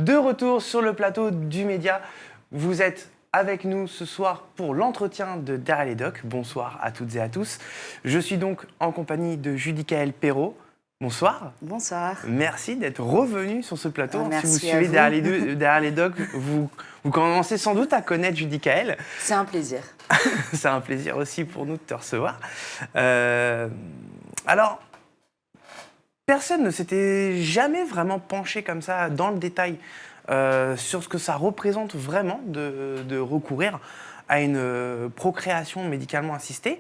De retour sur le plateau du Média, vous êtes avec nous ce soir pour l'entretien de Derrière les Docs. Bonsoir à toutes et à tous. Je suis donc en compagnie de Judicaël Perrault. Bonsoir. Bonsoir. Merci d'être revenu sur ce plateau. Merci si vous suivez Derrière les Docs, vous commencez sans doute à connaître Judicaël. C'est un plaisir. C'est un plaisir aussi pour nous de te recevoir. Alors, personne ne s'était jamais vraiment penché comme ça dans le détail sur ce que ça représente vraiment de recourir à une procréation médicalement assistée.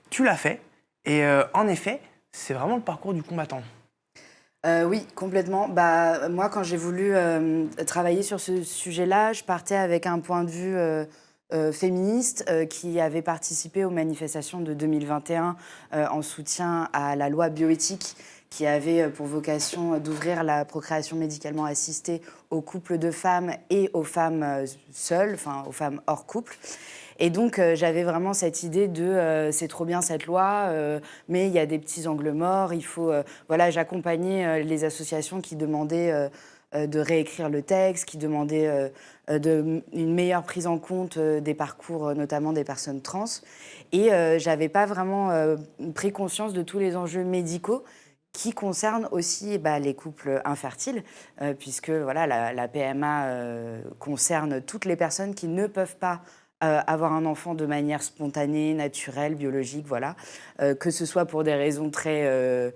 Tu l'as fait et en effet, c'est vraiment le parcours du combattant. Oui, complètement. Moi, quand j'ai voulu travailler sur ce sujet-là, je partais avec un point de vue féministe qui avait participé aux manifestations de 2021 en soutien à la loi bioéthique qui avait pour vocation d'ouvrir la procréation médicalement assistée aux couples de femmes et aux femmes seules, enfin aux femmes hors couple. Et donc, j'avais vraiment cette idée de c'est trop bien cette loi, mais il y a des petits angles morts. Il faut, j'accompagnais les associations qui demandaient de réécrire le texte, qui demandaient une meilleure prise en compte des parcours, notamment des personnes trans. Et j'avais pas vraiment pris conscience de tous les enjeux médicaux qui concernent aussi les couples infertiles, puisque la PMA concerne toutes les personnes qui ne peuvent pas avoir un enfant de manière spontanée, naturelle, biologique, que ce soit pour des raisons très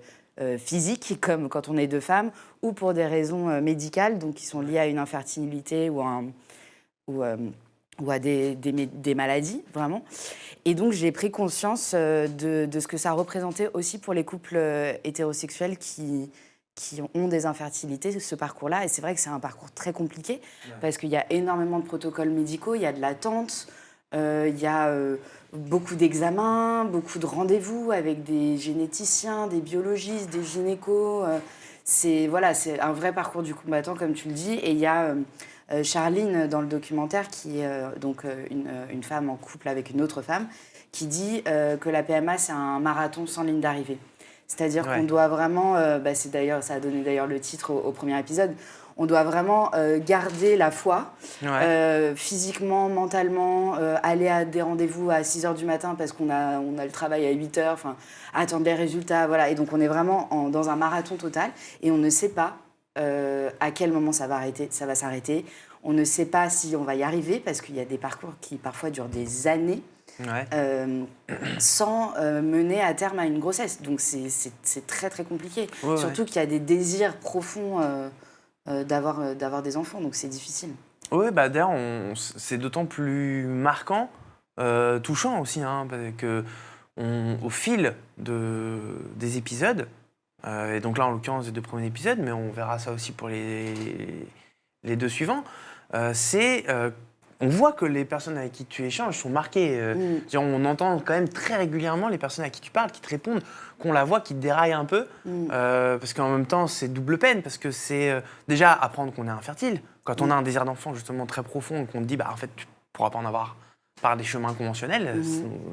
physiques, comme quand on est deux femmes, ou pour des raisons médicales, donc qui sont liées à une infertilité ou à des maladies, vraiment. Et donc, j'ai pris conscience de ce que ça représentait aussi pour les couples hétérosexuels qui ont des infertilités, ce parcours-là. Et c'est vrai que c'est un parcours très compliqué parce qu'il y a énormément de protocoles médicaux, il y a de l'attente, il y a beaucoup d'examens, beaucoup de rendez-vous avec des généticiens, des biologistes, des gynécos. C'est un vrai parcours du combattant, comme tu le dis. Et il y a Charline, dans le documentaire, qui est une femme en couple avec une autre femme, qui dit que la PMA, c'est un marathon sans ligne d'arrivée. C'est-à-dire qu'on doit vraiment, ça a donné d'ailleurs le titre au premier épisode, on doit vraiment garder la foi, physiquement, mentalement, aller à des rendez-vous à 6h du matin parce qu'on a le travail à 8h, attendre les résultats, voilà. Et donc on est vraiment dans un marathon total et on ne sait pas à quel moment ça va s'arrêter. On ne sait pas si on va y arriver parce qu'il y a des parcours qui parfois durent des années. Sans mener à terme à une grossesse. Donc c'est très très compliqué. Surtout qu'il y a des désirs profonds d'avoir des enfants, donc c'est difficile. Oui, d'ailleurs, c'est d'autant plus marquant, touchant aussi, parce que au fil des épisodes, et donc là en l'occurrence des 2 premiers épisodes, mais on verra ça aussi pour les 2 suivants, on voit que les personnes avec qui tu échanges sont marquées. On entend quand même très régulièrement les personnes à qui tu parles, qui te répondent, qu'on la voit, qui te déraillent un peu. Parce qu'en même temps, c'est double peine. Parce que c'est déjà apprendre qu'on est infertile. Quand on a un désir d'enfant justement très profond, qu'on te dit, en fait, tu ne pourras pas en avoir par des chemins conventionnels.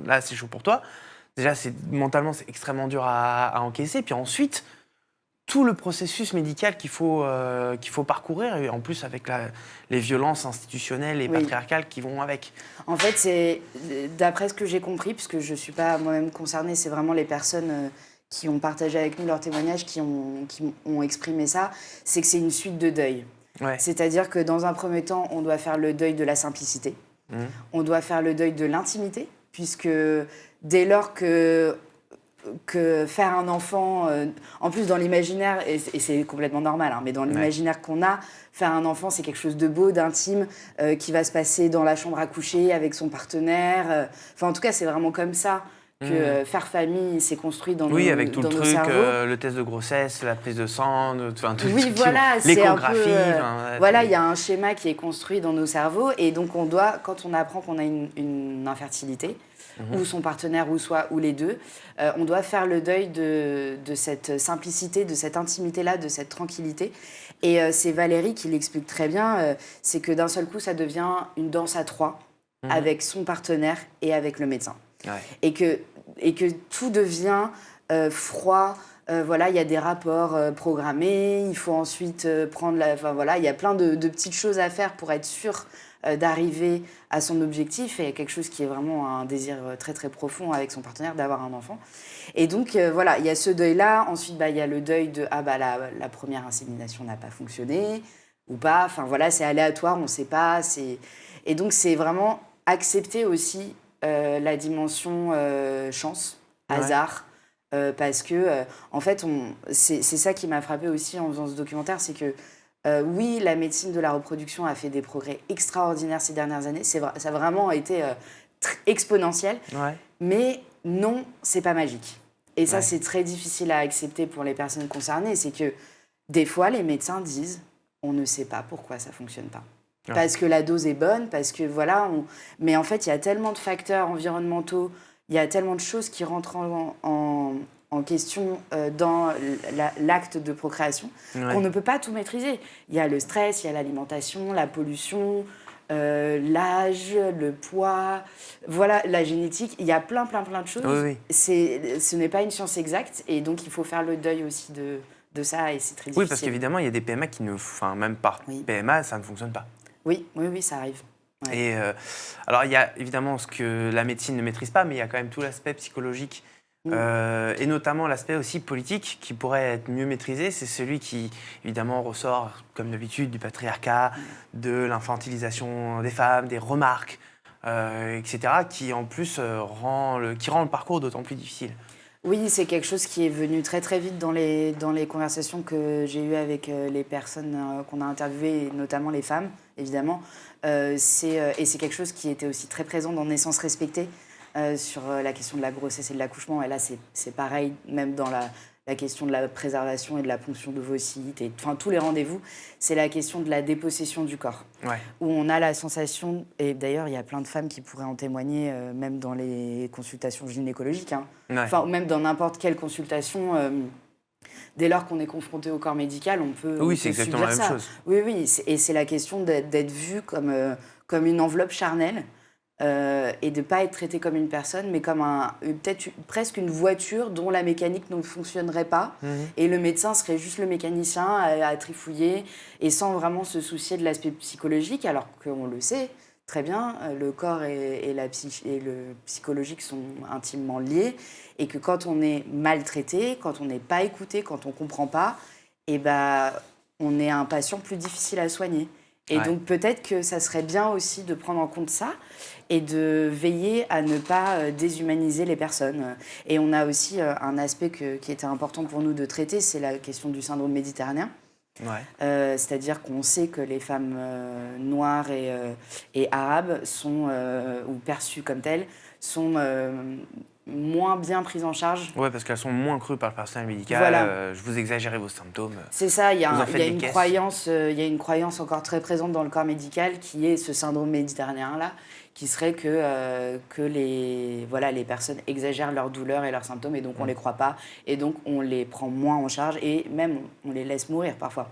Là, c'est chaud pour toi. Déjà, mentalement, c'est extrêmement dur à encaisser. Puis ensuite, tout le processus médical qu'il faut parcourir, et en plus avec les violences institutionnelles et patriarcales qui vont avec. En fait, c'est, d'après ce que j'ai compris, puisque je ne suis pas moi-même concernée, c'est vraiment les personnes qui ont partagé avec nous leurs témoignages, qui ont exprimé ça, c'est que c'est une suite de deuil. C'est-à-dire que dans un premier temps, on doit faire le deuil de la simplicité, on doit faire le deuil de l'intimité, puisque dès lors que faire un enfant, en plus dans l'imaginaire, et c'est complètement normal, mais dans l'imaginaire qu'on a, faire un enfant, c'est quelque chose de beau, d'intime, qui va se passer dans la chambre à coucher avec son partenaire. En tout cas, c'est vraiment comme ça que faire famille, c'est construit dans nos cerveaux. Oui, avec tout le truc, le test de grossesse, la prise de sang, l'échographie. Il y a un schéma qui est construit dans nos cerveaux, et donc on doit, quand on apprend qu'on a une infertilité, ou son partenaire, ou les deux, on doit faire le deuil de cette simplicité, de cette intimité-là, de cette tranquillité. Et c'est Valérie qui l'explique très bien, c'est que d'un seul coup, ça devient une danse à 3 avec son partenaire et avec le médecin. Et que tout devient froid, Voilà, il y a des rapports programmés, il faut ensuite prendre enfin voilà, il y a plein de petites choses à faire pour être sûr d'arriver à son objectif et quelque chose qui est vraiment un désir très très profond avec son partenaire d'avoir un enfant. Et donc voilà, il y a ce deuil-là. Ensuite, il y a le deuil de la première insémination n'a pas fonctionné ou pas. Enfin voilà, c'est aléatoire, on ne sait pas. Et donc c'est vraiment accepter aussi la dimension chance, hasard. Parce que, en fait, c'est ça qui m'a frappée aussi en faisant ce documentaire, c'est que, oui, la médecine de la reproduction a fait des progrès extraordinaires ces dernières années, ça a vraiment été exponentiel, mais non, c'est pas magique. Et ça, c'est très difficile à accepter pour les personnes concernées, c'est que des fois, les médecins disent, on ne sait pas pourquoi ça fonctionne pas. Parce que la dose est bonne, parce que voilà, mais en fait, il y a tellement de facteurs environnementaux, il y a tellement de choses qui rentrent en question dans l'acte de procréation qu'on ne peut pas tout maîtriser. Il y a le stress, il y a l'alimentation, la pollution, l'âge, le poids, voilà, la génétique. Il y a plein de choses. Oui. Ce n'est pas une science exacte et donc il faut faire le deuil aussi de ça et c'est très difficile. Oui, parce qu'évidemment, il y a des PMA qui ne... Enfin, même par PMA, ça ne fonctionne pas. Oui, ça arrive. Ouais. Et alors, il y a évidemment ce que la médecine ne maîtrise pas, mais il y a quand même tout l'aspect psychologique et notamment l'aspect aussi politique qui pourrait être mieux maîtrisé. C'est celui qui, évidemment, ressort, comme d'habitude, du patriarcat, de l'infantilisation des femmes, des remarques, etc., qui, en plus, rend le parcours d'autant plus difficile. Oui, c'est quelque chose qui est venu très très vite dans les conversations que j'ai eues avec les personnes qu'on a interviewées, et notamment les femmes, évidemment. Et c'est quelque chose qui était aussi très présent dans Naissance respectée, sur la question de la grossesse et de l'accouchement. Et là, c'est pareil, même dans la question de la préservation et de la ponction d'ovocytes, enfin tous les rendez-vous, c'est la question de la dépossession du corps. Où on a la sensation, et d'ailleurs il y a plein de femmes qui pourraient en témoigner, même dans les consultations gynécologiques, enfin même dans n'importe quelle consultation, dès lors qu'on est confronté au corps médical, on peut c'est exactement la même chose. Oui, et c'est la question d'être vu comme une enveloppe charnelle. Et de ne pas être traité comme une personne, mais comme peut-être presque une voiture dont la mécanique ne fonctionnerait pas. Et le médecin serait juste le mécanicien à trifouiller et sans vraiment se soucier de l'aspect psychologique, alors qu'on le sait très bien, le corps et le psychologique sont intimement liés et que quand on est maltraité, quand on n'est pas écouté, quand on ne comprend pas, on est un patient plus difficile à soigner. Et donc peut-être que ça serait bien aussi de prendre en compte ça et de veiller à ne pas déshumaniser les personnes. Et on a aussi un aspect qui était important pour nous de traiter, c'est la question du syndrome méditerranéen. C'est-à-dire qu'on sait que les femmes noires et arabes sont, ou perçues comme telles, sont moins bien prises en charge. Oui, parce qu'elles sont moins crues par le personnel médical. Je vous exagérez vos symptômes. C'est ça, il y a une croyance encore très présente dans le corps médical qui est ce syndrome méditerranéen-là, qui serait que les personnes exagèrent leurs douleurs et leurs symptômes et donc on ne les croit pas et donc on les prend moins en charge et même on les laisse mourir parfois.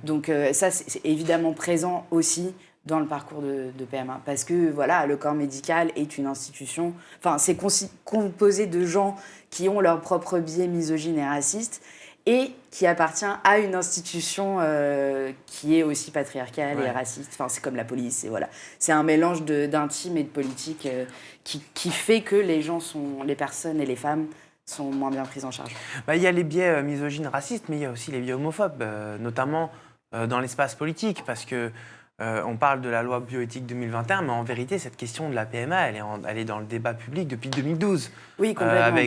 Donc ça, c'est évidemment présent aussi dans le parcours de PMA. Parce que le corps médical est une institution... Enfin, c'est composé de gens qui ont leur propre biais misogyne et raciste et qui appartient à une institution qui est aussi patriarcale et raciste. Enfin, c'est comme la police. C'est un mélange d'intime et de politique qui fait que les personnes et les femmes sont moins bien prises en charge. Il y a les biais misogynes, racistes, mais il y a aussi les biais homophobes, notamment dans l'espace politique, parce que on parle de la loi bioéthique 2021, mais en vérité, cette question de la PMA, elle est dans le débat public depuis 2012. Oui, complètement.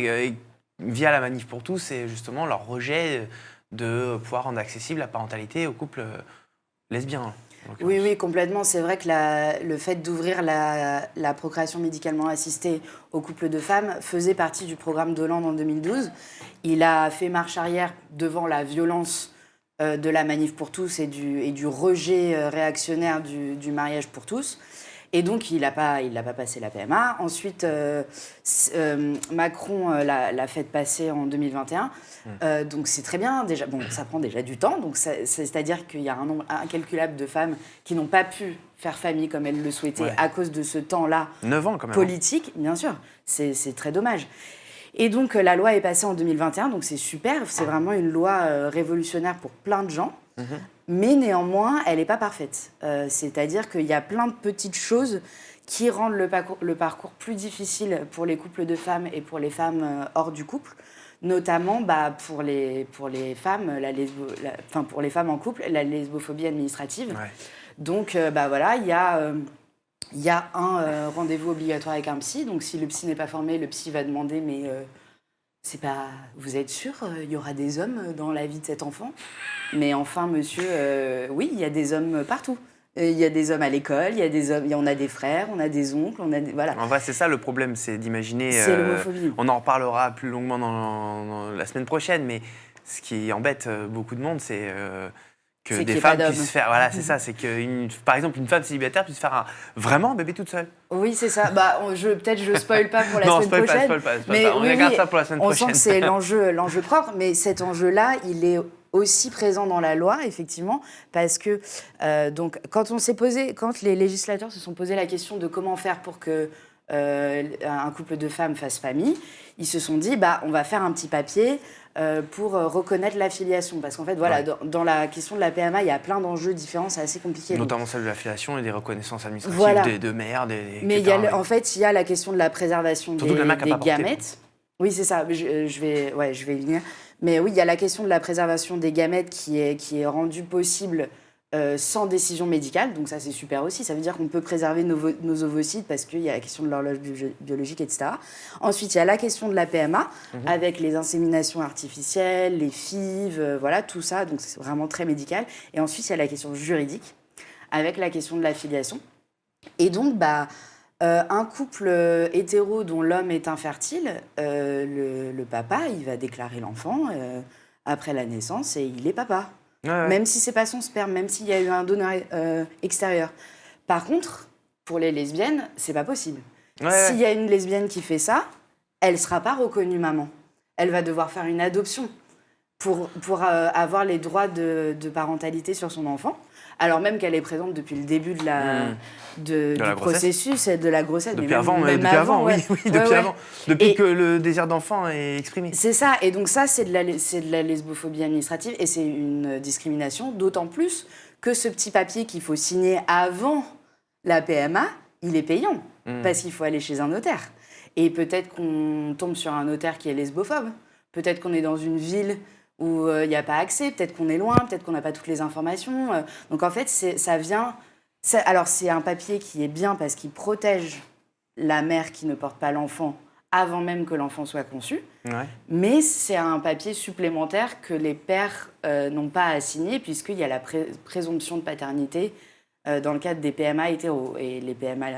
Via la Manif pour tous, c'est justement leur rejet de pouvoir rendre accessible la parentalité aux couples lesbiens. Oui, complètement. C'est vrai que le fait d'ouvrir la procréation médicalement assistée aux couples de femmes faisait partie du programme d'Hollande en 2012. Il a fait marche arrière devant la violence de la Manif pour tous et du rejet réactionnaire du mariage pour tous. Et donc, il n'a pas passé la PMA. Ensuite, Macron l'a fait passer en 2021. Donc, c'est très bien. Déjà, ça prend déjà du temps. Donc, c'est-à-dire qu'il y a un nombre incalculable de femmes qui n'ont pas pu faire famille comme elles le souhaitaient à cause de ce temps-là 9 ans, quand même. Politique, bien sûr. C'est très dommage. Et donc, la loi est passée en 2021, donc c'est super. C'est vraiment une loi révolutionnaire pour plein de gens. Mais néanmoins, elle n'est pas parfaite. C'est-à-dire qu'il y a plein de petites choses qui rendent le parcours plus difficile pour les couples de femmes et pour les femmes hors du couple. Notamment pour les femmes, pour les femmes en couple, la lesbophobie administrative. Ouais. Donc, voilà, il y a un rendez-vous obligatoire avec un psy. Donc, si le psy n'est pas formé, le psy va demander, mais c'est pas... Vous êtes sûr il y aura des hommes dans la vie de cet enfant? Mais enfin, monsieur, oui, il y a des hommes partout. Il y a des hommes à l'école, il y a des hommes, on a des frères, on a des oncles, voilà. En vrai, c'est ça le problème, c'est d'imaginer... C'est l'homophobie. On en reparlera plus longuement dans la semaine prochaine, mais ce qui embête beaucoup de monde, c'est que des femmes puissent faire... Voilà, c'est ça, c'est que, par exemple, une femme célibataire puisse faire vraiment un bébé toute seule. Oui, c'est ça. Peut-être je spoil pas pour la semaine prochaine. Non, spoil pas. Mais on regarde ça pour la semaine prochaine. On sent que c'est l'enjeu propre, mais cet enjeu-là, il est aussi présent dans la loi, effectivement, parce que donc quand les législateurs se sont posé la question de comment faire pour que un couple de femmes fasse famille, ils se sont dit on va faire un petit papier pour reconnaître l'affiliation, parce qu'en fait voilà, dans la question de la PMA, il y a plein d'enjeux différents, c'est assez compliqué. Notamment celle de l'affiliation et des reconnaissances administratives de mères, mais en fait il y a la question de la préservation des gamètes. Oui, c'est ça. Je vais y venir. Mais oui, il y a la question de la préservation des gamètes qui est rendue possible sans décision médicale. Donc ça, c'est super aussi. Ça veut dire qu'on peut préserver nos ovocytes parce qu'il y a la question de l'horloge biologique, etc. Ensuite, il y a la question de la PMA avec les inséminations artificielles, les FIV, voilà, tout ça. Donc c'est vraiment très médical. Et ensuite, il y a la question juridique avec la question de l'affiliation. Et donc, un couple hétéro dont l'homme est infertile, le papa, il va déclarer l'enfant après la naissance et il est papa. Ouais. Même si c'est pas son sperme, même s'il y a eu un donneur extérieur. Par contre, pour les lesbiennes, c'est pas possible. S'il y a une lesbienne qui fait ça, elle sera pas reconnue maman. Elle va devoir faire une adoption pour avoir les droits de parentalité sur son enfant. Alors même qu'elle est présente depuis le début du processus et de la grossesse. Depuis avant, depuis que le désir d'enfant est exprimé. C'est ça, et donc ça, c'est de la lesbophobie administrative et c'est une discrimination, d'autant plus que ce petit papier qu'il faut signer avant la PMA, il est payant, parce qu'il faut aller chez un notaire. Et peut-être qu'on tombe sur un notaire qui est lesbophobe, peut-être qu'on est dans une ville où il n'y a pas accès, peut-être qu'on est loin, peut-être qu'on n'a pas toutes les informations. Donc en fait, alors c'est un papier qui est bien parce qu'il protège la mère qui ne porte pas l'enfant avant même que l'enfant soit conçu. Ouais. Mais c'est un papier supplémentaire que les pères n'ont pas à signer puisqu'il y a la présomption de paternité dans le cadre des PMA hétéros. Et les PMA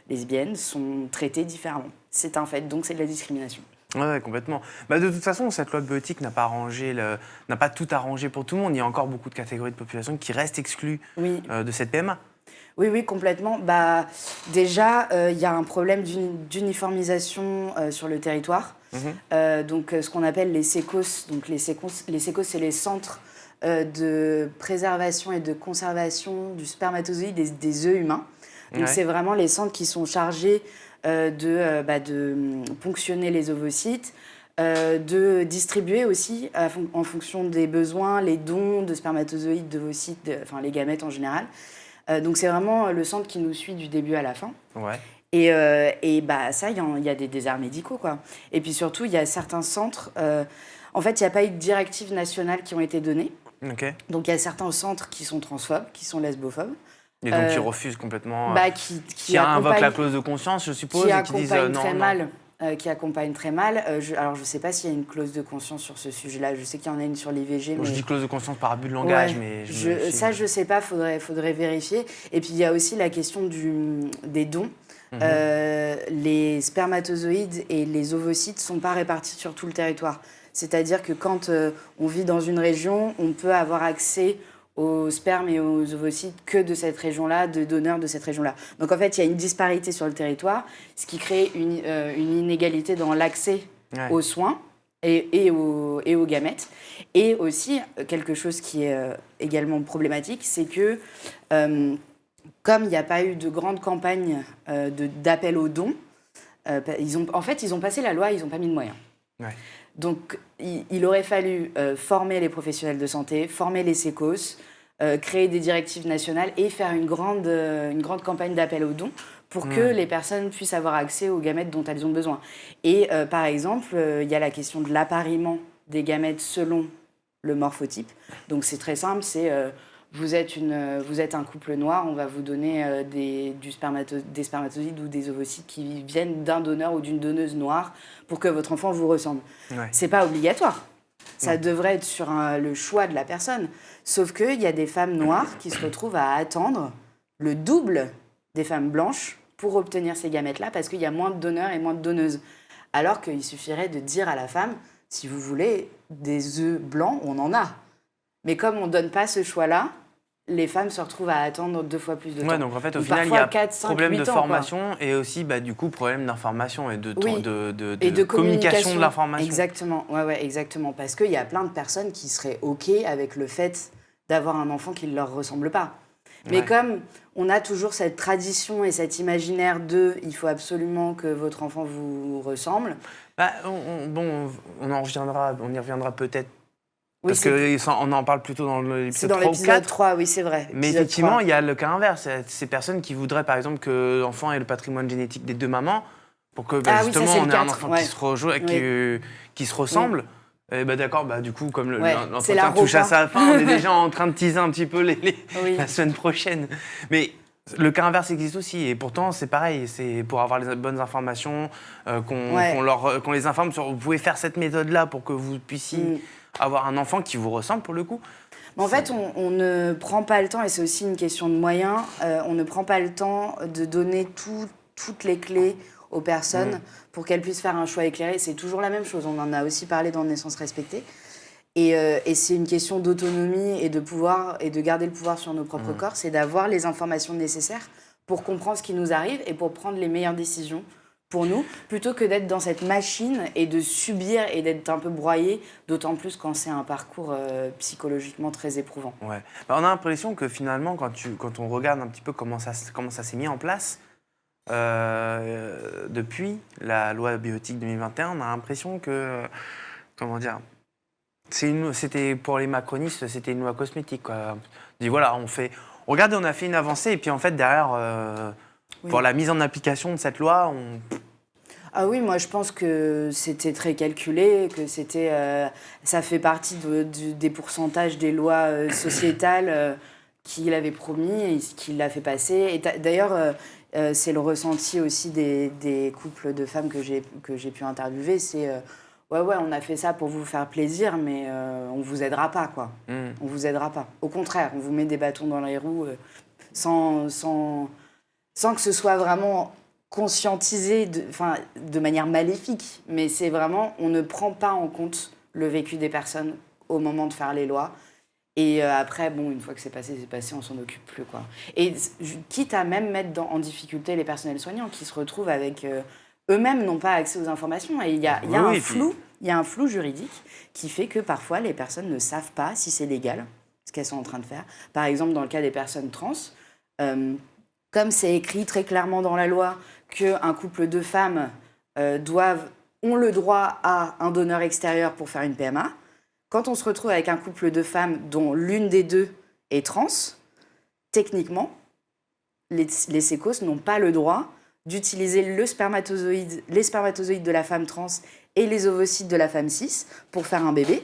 lesbiennes sont traitées différemment. C'est un fait, donc c'est de la discrimination. Oui, complètement. De toute façon, cette loi de bioéthique n'a pas tout arrangé pour tout le monde. Il y a encore beaucoup de catégories de population qui restent exclues de cette PMA. Oui, complètement. Déjà, il y a un problème d'uniformisation sur le territoire. Donc, ce qu'on appelle les sécos. Donc, les sécos, c'est les centres de préservation et de conservation du spermatozoïde des œufs humains. Donc, c'est vraiment les centres qui sont chargés de ponctionner les ovocytes, de distribuer aussi, en fonction des besoins, les dons de spermatozoïdes, d'ovocytes, les gamètes en général. Donc c'est vraiment le centre qui nous suit du début à la fin. Ouais. Et ça, il y a des déserts médicaux, quoi. Et puis surtout, il y a certains centres... en fait, il n'y a pas eu de directives nationales qui ont été données. Okay. Donc il y a certains centres qui sont transphobes, qui sont lesbophobes. Et donc qui refusent complètement, qui invoquent la clause de conscience, je suppose, et qui disent non. Qui accompagnent très mal. Alors, je ne sais pas s'il y a une clause de conscience sur ce sujet-là. Je sais qu'il y en a une sur l'IVG. Je dis clause de conscience par abus de langage, mais... Ça, je ne sais pas, faudrait vérifier. Et puis, il y a aussi la question des dons. Les spermatozoïdes et les ovocytes ne sont pas répartis sur tout le territoire. C'est-à-dire que quand on vit dans une région, on peut avoir accès aux spermes et aux ovocytes que de cette région-là, de donneurs de cette région-là. Donc en fait, il y a une disparité sur le territoire, ce qui crée une inégalité dans l'accès aux soins et aux gamètes. Et aussi, quelque chose qui est également problématique, c'est que comme il n'y a pas eu de grande campagne d'appel aux dons, ils ont passé la loi, ils n'ont pas mis de moyens. Ouais. Donc, il aurait fallu former les professionnels de santé, former les sécos, créer des directives nationales et faire une grande campagne d'appel aux dons pour que les personnes puissent avoir accès aux gamètes dont elles ont besoin. Et par exemple, il y a la question de l'appariement des gamètes selon le morphotype. Donc, c'est très simple, c'est... vous êtes un couple noir, on va vous donner des spermatozoïdes ou des ovocytes qui viennent d'un donneur ou d'une donneuse noire pour que votre enfant vous ressemble. Ouais. C'est pas obligatoire. Ça devrait être sur le choix de la personne. Sauf qu'il y a des femmes noires qui se retrouvent à attendre le double des femmes blanches pour obtenir ces gamètes-là parce qu'il y a moins de donneurs et moins de donneuses. Alors qu'il suffirait de dire à la femme, si vous voulez des œufs blancs, on en a. Mais comme on ne donne pas ce choix-là, les femmes se retrouvent à attendre 2 fois plus de temps. Donc en fait, au final, il y a 4, 5, problème de 8 ans, formation et aussi, du coup, problème d'information et de communication de l'information. Exactement, ouais, exactement. Parce qu'il y a plein de personnes qui seraient OK avec le fait d'avoir un enfant qui ne leur ressemble pas. Mais comme on a toujours cette tradition et cet imaginaire de « il faut absolument que votre enfant vous ressemble », on y reviendra peut-être. Oui, Parce qu'on en parle plutôt dans l'épisode 3 ou 4. C'est dans l'épisode 3, oui, c'est vrai. Mais effectivement, il y a le cas inverse. Ces personnes qui voudraient, par exemple, que l'enfant ait le patrimoine génétique des 2 mamans, pour que justement on ait un enfant qui se rejoint, qui se ressemble. Et d'accord, du coup, comme l'entretien touche à sa fin, on est déjà en train de teaser un petit peu la semaine prochaine. Mais le cas inverse existe aussi, et pourtant c'est pareil, c'est pour avoir les bonnes informations, qu'on les informe sur, vous pouvez faire cette méthode-là pour que vous puissiez avoir un enfant qui vous ressemble pour le coup. Mais en fait, on ne prend pas le temps, et c'est aussi une question de moyens, on ne prend pas le temps de donner toutes les clés aux personnes pour qu'elles puissent faire un choix éclairé. C'est toujours la même chose, on en a aussi parlé dans Naissance respectée. Et c'est une question d'autonomie et de pouvoir et de garder le pouvoir sur nos propres corps, c'est d'avoir les informations nécessaires pour comprendre ce qui nous arrive et pour prendre les meilleures décisions pour nous, plutôt que d'être dans cette machine et de subir et d'être un peu broyé, d'autant plus quand c'est un parcours psychologiquement très éprouvant. Ouais. On a l'impression que finalement, quand on regarde un petit peu comment ça s'est mis en place, depuis la loi bioéthique 2021, on a l'impression que, c'était pour les macronistes, c'était une loi cosmétique, quoi. On dit voilà, regardez, on a fait une avancée, et puis en fait derrière, pour la mise en application de cette loi, Ah oui, moi je pense que c'était très calculé, que ça fait partie des pourcentages des lois sociétales qu'il avait promis et qu'il a fait passer. Et d'ailleurs, c'est le ressenti aussi des couples de femmes que j'ai pu interviewer, c'est ouais, on a fait ça pour vous faire plaisir, mais on vous aidera pas, quoi. On vous aidera pas. Au contraire, on vous met des bâtons dans les roues sans que ce soit vraiment conscientisé de manière maléfique. Mais c'est vraiment, on ne prend pas en compte le vécu des personnes au moment de faire les lois. Et après, une fois que c'est passé, on s'en occupe plus, quoi. Et quitte à même mettre en difficulté les personnels soignants qui se retrouvent avec... eux-mêmes n'ont pas accès aux informations. Et il y a un flou juridique qui fait que parfois, les personnes ne savent pas si c'est légal, ce qu'elles sont en train de faire. Par exemple, dans le cas des personnes trans, comme c'est écrit très clairement dans la loi qu'un couple de femmes ont le droit à un donneur extérieur pour faire une PMA, quand on se retrouve avec un couple de femmes dont l'une des deux est trans, techniquement, les sécos n'ont pas le droit d'utiliser les spermatozoïdes de la femme trans et les ovocytes de la femme cis pour faire un bébé,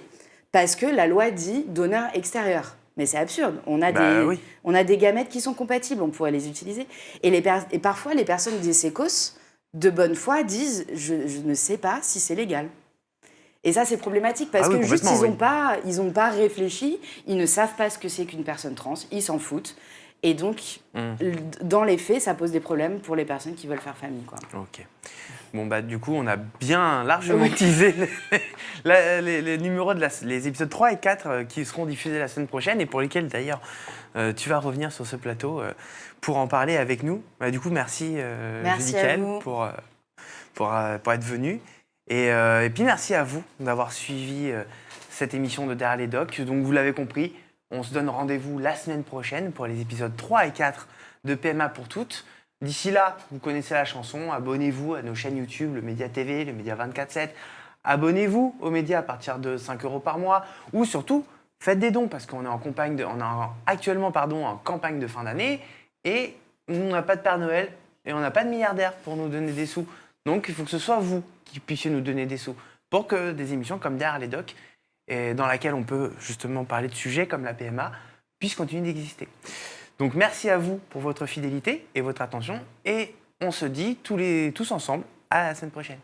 parce que la loi dit donneur extérieur. Mais c'est absurde. On a des gamètes qui sont compatibles, on pourrait les utiliser. Et parfois, les personnes des sécos, de bonne foi, disent « je ne sais pas si c'est légal ». Et ça, c'est problématique, parce que juste, ils n'ont pas réfléchi, ils ne savent pas ce que c'est qu'une personne trans, ils s'en foutent. Et donc, dans les faits, ça pose des problèmes pour les personnes qui veulent faire famille, quoi. Ok. Du coup, on a bien largement teasé les numéros les épisodes 3 et 4 qui seront diffusés la semaine prochaine et pour lesquels, d'ailleurs, tu vas revenir sur ce plateau pour en parler avec nous. Du coup, merci Judicaël pour être venu. Et puis, merci à vous d'avoir suivi cette émission de Derrière les Docs. Donc, vous l'avez compris, on se donne rendez-vous la semaine prochaine pour les épisodes 3 et 4 de PMA pour toutes. D'ici là, vous connaissez la chanson, abonnez-vous à nos chaînes YouTube, le Média TV, le Média 24/7, abonnez-vous aux médias à partir de 5 € par mois, ou surtout, faites des dons, parce qu'on est actuellement en campagne de fin d'année, et on n'a pas de Père Noël, et on n'a pas de milliardaire pour nous donner des sous. Donc il faut que ce soit vous qui puissiez nous donner des sous, pour que des émissions comme Derrière les Docs, et dans laquelle on peut justement parler de sujets comme la PMA, puissent continuer d'exister. Donc merci à vous pour votre fidélité et votre attention, et on se dit tous ensemble à la semaine prochaine.